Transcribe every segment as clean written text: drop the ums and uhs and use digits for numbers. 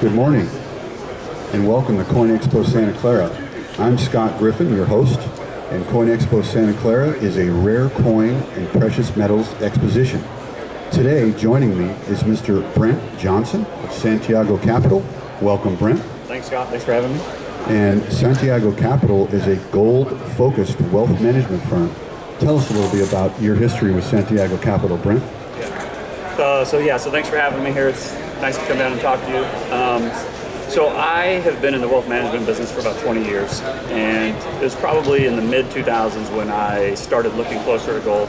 Good morning, and welcome to Coin Expo Santa Clara. I'm Scott Griffin, your host, and Coin Expo Santa Clara is a rare coin and precious metals exposition. Today, joining me is Mr. Brent Johnson of Santiago Capital. Welcome, Brent. Thanks, Scott. Thanks for having me. And Santiago Capital is a gold-focused wealth management firm. Tell us a little bit about your history with Santiago Capital, Brent. So thanks for having me here. It's nice to come down and talk to you. So I have been in the wealth management business for about 20 years, and it was probably in the mid-2000s when I started looking closer at gold.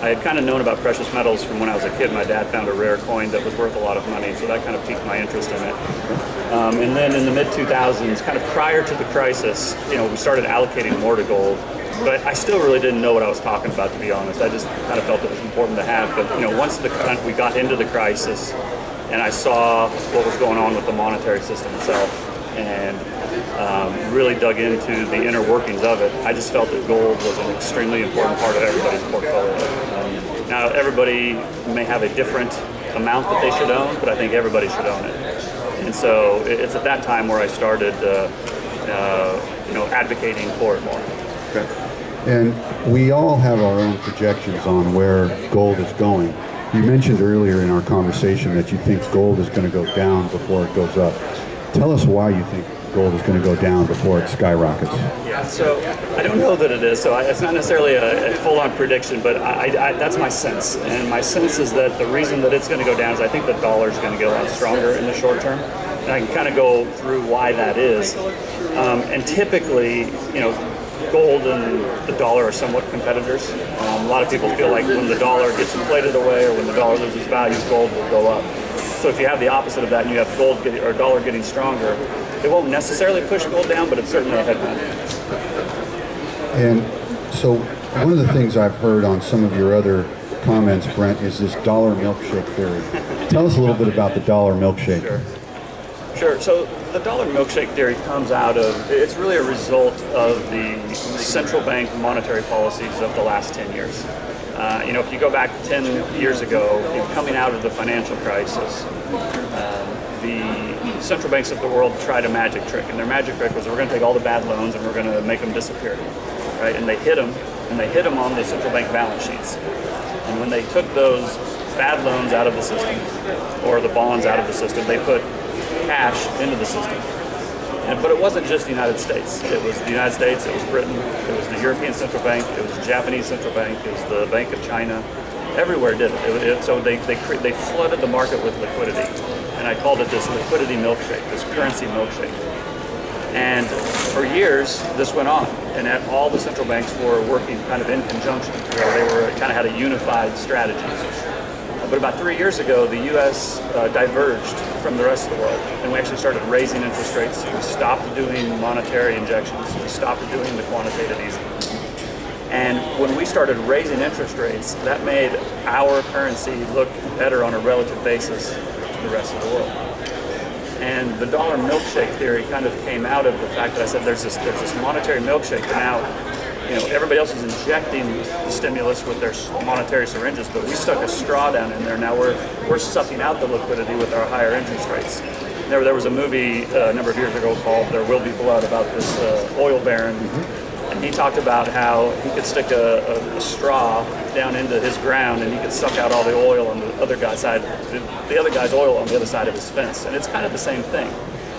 I had kind of known about precious metals from when I was a kid. My dad found a rare coin that was worth a lot of money, so that kind of piqued my interest in it. And then in the mid-2000s, kind of prior to the crisis, we started allocating more to gold. But I still really didn't know what I was talking about, to be honest. I just kind of felt it was important to have. But once we got into the crisis, and I saw what was going on with the monetary system itself, and really dug into the inner workings of it, I just felt that gold was an extremely important part of everybody's portfolio. Now, everybody may have a different amount that they should own, but I think everybody should own it. And so it's at that time where I started, advocating for it more. Okay. And we all have our own projections on where gold is going. You mentioned earlier in our conversation that you think gold is going to go down before it goes up. Tell us why you think gold is going to go down before it skyrockets. Yeah, so I don't know that it is. So it's not necessarily a full-on prediction, but that's my sense. And my sense is that the reason that it's going to go down is I think the dollar is going to get a lot stronger in the short term. And I can kind of go through why that is. And typically, gold and the dollar are somewhat competitors. A lot of people feel like when the dollar gets inflated away or when the dollar loses value, gold will go up. So if you have the opposite of that and you have dollar getting stronger, it won't necessarily push gold down, but it's certainly a headwind. And so one of the things I've heard on some of your other comments, Brent, is this dollar milkshake theory. Tell us a little bit about the dollar milkshake. Sure. So the dollar milkshake theory comes out of, it's really a result of the central bank monetary policies of the last 10 years. If you go back 10 years ago, coming out of the financial crisis, the central banks of the world tried a magic trick. And their magic trick was, we're going to take all the bad loans and we're going to make them disappear. Right? And they hid them on the central bank balance sheets. And when they took those bad loans out of the system, or the bonds out of the system, they put cash into the system. But it wasn't just the United States. It was the United States, it was Britain, it was the European Central Bank, it was the Japanese Central Bank, it was the Bank of China. Everywhere did it. So they flooded the market with liquidity. And I called it this liquidity milkshake, this currency milkshake. And for years, this went on. And all the central banks were working kind of in conjunction. They kind of had a unified strategy. But about 3 years ago, the U.S. diverged from the rest of the world, and we actually started raising interest rates. We stopped doing monetary injections. We stopped doing the quantitative easing. And when we started raising interest rates, that made our currency look better on a relative basis to the rest of the world. And the dollar milkshake theory kind of came out of the fact that I said there's this monetary milkshake. And now, everybody else is injecting the stimulus with their monetary syringes, but we stuck a straw down in there. Now we're sucking out the liquidity with our higher interest rates. There was a movie a number of years ago called There Will Be Blood about this oil baron, and he talked about how he could stick a straw down into his ground and he could suck out all the oil on the other guy's oil on the other side of his fence. And it's kind of the same thing.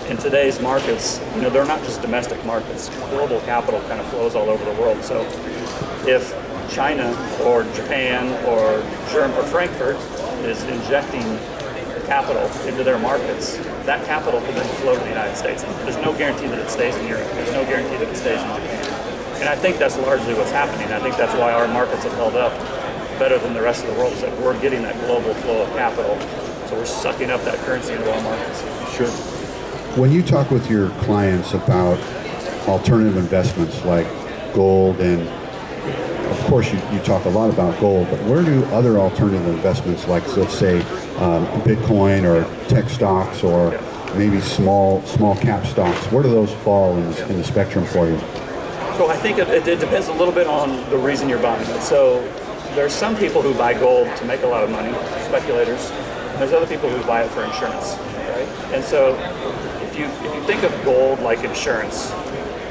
In today's markets, they're not just domestic markets. Global capital kind of flows all over the world. So if China or Japan or Frankfurt is injecting capital into their markets, that capital can then flow to the United States. And there's no guarantee that it stays in Europe. There's no guarantee that it stays in Japan. And I think that's largely what's happening. I think that's why our markets have held up better than the rest of the world, is that we're getting that global flow of capital. So we're sucking up that currency into our markets. Sure. When you talk with your clients about alternative investments like gold, and of course you talk a lot about gold, but where do other alternative investments like, let's say, Bitcoin or tech stocks or maybe small cap stocks, where do those fall in the spectrum for you? So I think it depends a little bit on the reason you're buying it. So there's some people who buy gold to make a lot of money, speculators. And there's other people who buy it for insurance. right? And so if you think of gold like insurance,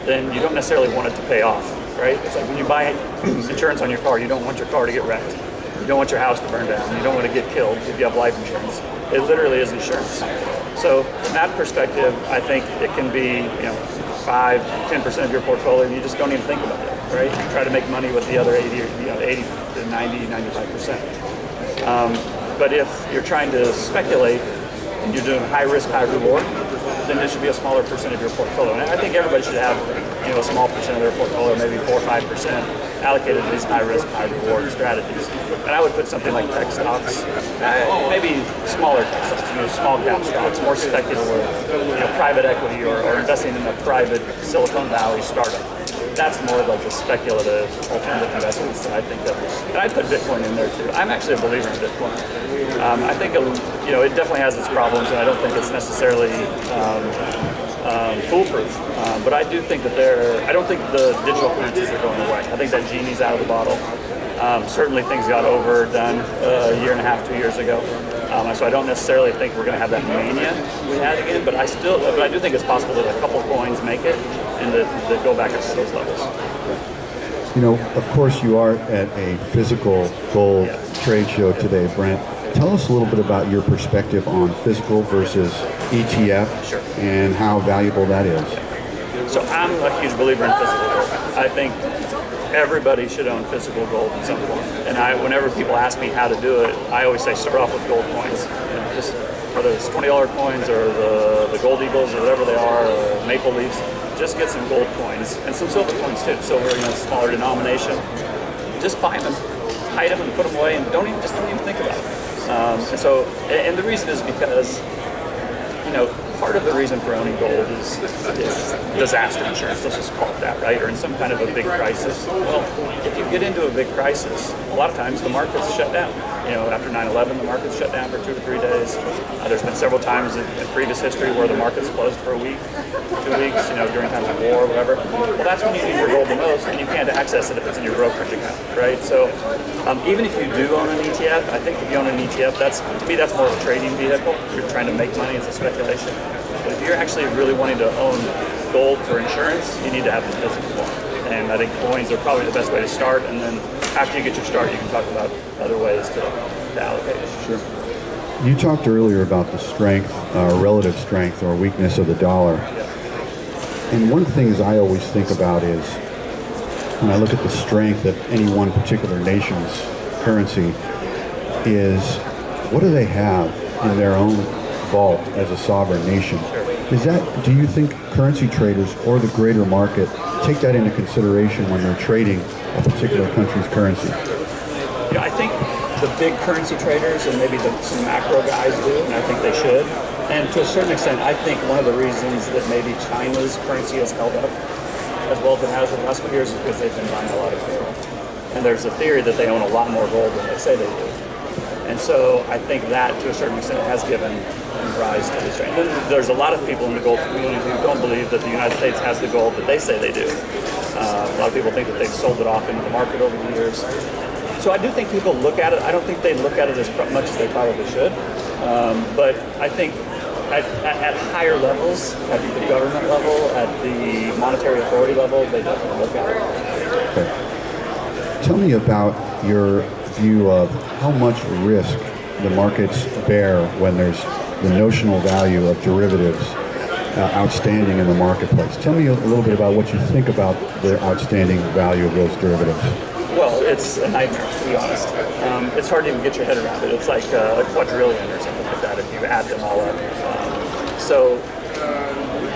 then you don't necessarily want it to pay off, right? It's like when you buy insurance on your car, you don't want your car to get wrecked. You don't want your house to burn down. You don't want to get killed if you have life insurance. It literally is insurance. So from that perspective, I think it can be, 5, 10% of your portfolio. You just don't even think about it, right? You try to make money with the other 80 to 90, 95%. But if you're trying to speculate and you're doing high risk, high reward, then it should be a smaller percent of your portfolio. And I think everybody should have, a small percent of their portfolio, maybe 4 or 5%, allocated to these high risk, high reward strategies. And I would put something like tech stocks, maybe smaller tech stocks, small cap stocks, more speculative, private equity or investing in a private Silicon Valley startup. That's more like the speculative alternative investments that I think of. And I put Bitcoin in there too. I'm actually a believer in Bitcoin. I think it definitely has its problems, and I don't think it's necessarily foolproof. But I do think that I don't think the digital currencies are going away. I think that genie's out of the bottle. Certainly things got overdone a year and a half, 2 years ago. So I don't necessarily think we're going to have that mania we had again, but I do think it's possible that a couple coins make it and that go back up to those levels. Of course you are at a physical gold trade show today, Brent. Tell us a little bit about your perspective on physical versus ETF and how valuable that is. So I'm a huge believer in physical gold. I think everybody should own physical gold at some point. And whenever people ask me how to do it, I always say start off with gold coins. Just whether it's $20 coins or the gold eagles or whatever they are, or maple leaves, just get some gold coins and some silver coins too. Silver, smaller denomination. Just buy them, hide them, and put them away, and don't even think about it. And the reason is because, part of the reason for owning gold is disaster insurance, let's just call it that, right? Or in some kind of a big crisis. Well, if you get into a big crisis, a lot of times the market's shut down. After 9/11, the market's shut down for 2 to 3 days. There's been several times in previous history where the market's closed for a week, 2 weeks, during times of war or whatever. Well, that's when you need your gold the most, and you can't access it if it's in your brokerage account, right? So even if you do own an ETF, I think if you own an ETF, to me that's more of a trading vehicle. You're trying to make money, it's a speculation. But if you're actually really wanting to own gold for insurance, you need to have the physical form. And I think coins are probably the best way to start. And then after you get your start, you can talk about other ways to allocate. Sure. You talked earlier about the strength, relative strength or weakness of the dollar. And one of the things I always think about is when I look at the strength of any one particular nation's currency is what do they have in their own vault as a sovereign nation? Do you think currency traders or the greater market take that into consideration when they're trading a particular country's currency? I think the big currency traders and maybe some macro guys do, and I think they should. And to a certain extent, I think one of the reasons that maybe China's currency has held up as well as it has in the last few years is because they've been buying a lot of gold. And there's a theory that they own a lot more gold than they say they do. And so I think that, to a certain extent, has given rise to this trend. And then there's a lot of people in the gold community who don't believe that the United States has the gold that they say they do. A lot of people think that they've sold it off into the market over the years. So I do think people look at it. I don't think they look at it as much as they probably should. But I think at higher levels, at the government level, at the monetary authority level, they definitely look at it. Okay. Tell me about your view of how much risk the markets bear when there's the notional value of derivatives outstanding in the marketplace. Tell me a little bit about what you think about the outstanding value of those derivatives. Well, it's a nightmare, to be honest. It's hard to even get your head around it. It's like a quadrillion or something like that if you add them all up.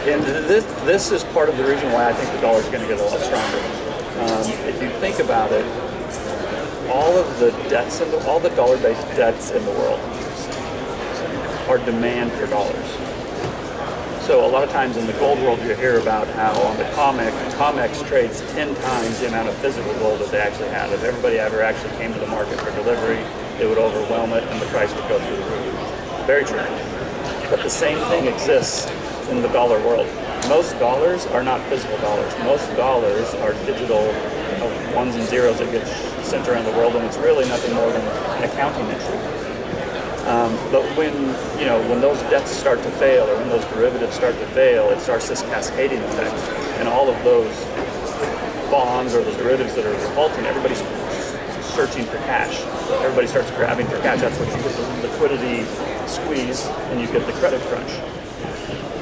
And this is part of the reason why I think the dollar's going to get a lot stronger. If you think about it, all of the debts all the dollar-based debts in the world are demand for dollars. So a lot of times in the gold world, you hear about how on the COMEX trades 10 times the amount of physical gold that they actually have. If everybody ever actually came to the market for delivery, it would overwhelm it and the price would go through the roof. Very true. But the same thing exists in the dollar world. Most dollars are not physical dollars. Most dollars are digital ones and zeros that get sent around the world, and it's really nothing more than an accounting entry. But when those debts start to fail, or when those derivatives start to fail, it starts this cascading effect, and all of those bonds or those derivatives that are defaulting, everybody's searching for cash. Everybody starts grabbing for cash. That's what you get, the liquidity squeeze, and you get the credit crunch.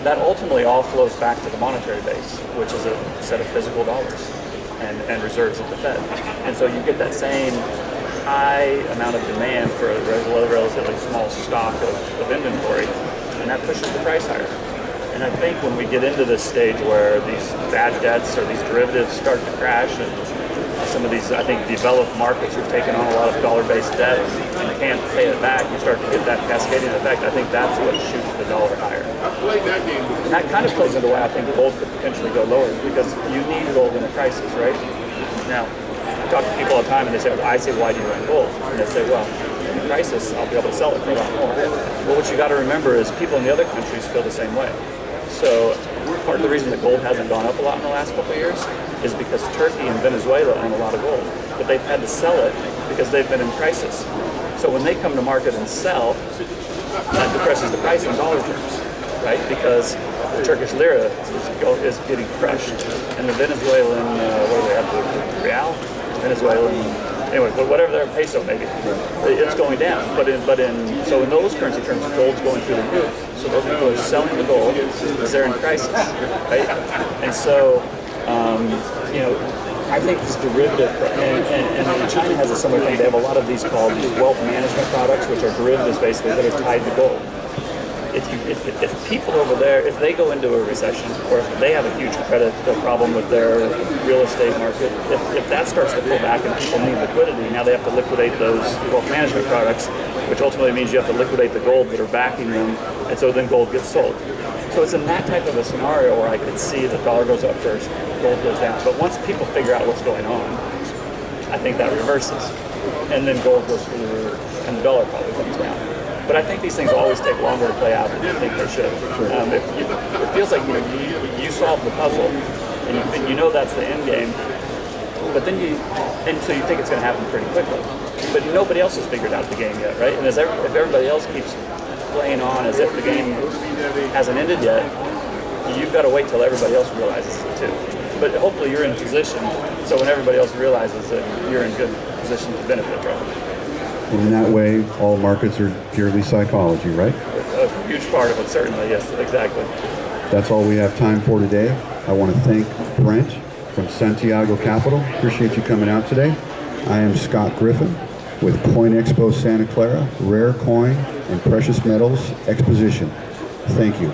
That ultimately all flows back to the monetary base, which is a set of physical dollars and reserves at the Fed. And so you get that same high amount of demand for a relatively small stock of inventory, and that pushes the price higher. And I think when we get into this stage where these bad debts or these derivatives start to crash, and some of these, I think, developed markets are taking on a lot of dollar-based debt and can't pay it back, you start to get that cascading effect. I think that's what shoots the dollar higher. And that kind of plays into why I think gold could potentially go lower, because you need gold in a crisis, right? Now, I talk to people all the time and they say, why do you own gold? And they say, well, in a crisis, I'll be able to sell it for a lot more. Well, what you got to remember is people in the other countries feel the same way. So part of the reason that gold hasn't gone up a lot in the last couple of years is because Turkey and Venezuela own a lot of gold, but they've had to sell it because they've been in crisis. So when they come to market and sell, that depresses the price in dollar terms, right? Because the Turkish lira is getting crushed, and the Venezuelan, what do they have, the real? Venezuelan, anyway, whatever their peso maybe, it's going down. So in those currency terms, gold's going through the roof. So those people are selling the gold because they're in crisis, right? And so, I think this derivative, and China has a similar thing. They have a lot of these called wealth management products, which are derivatives basically that are tied to gold. If people over there, if they go into a recession, or if they have a huge credit problem with their real estate market, if that starts to pull back and people need liquidity, now they have to liquidate those wealth management products, which ultimately means you have to liquidate the gold that are backing them, and so then gold gets sold. So it's in that type of a scenario where I could see the dollar goes up first, gold goes down. But once people figure out what's going on, I think that reverses. And then gold goes through the roof, and the dollar probably comes down. But I think these things always take longer to play out than you think they should. It feels like you solve the puzzle, and you know that's the end game. But then so you think it's going to happen pretty quickly. But nobody else has figured out the game yet, right? And if everybody else keeps playing on as if the game hasn't ended yet, you've got to wait till everybody else realizes it too. But hopefully you're in position, so when everybody else realizes it, you're in good position to benefit from it. And in that way, all markets are purely psychology, right? A huge part of it, certainly, yes, exactly. That's all we have time for today. I want to thank Brent from Santiago Capital. Appreciate you coming out today. I am Scott Griffin with Coin Expo Santa Clara, Rare Coin and Precious Metals Exposition. Thank you.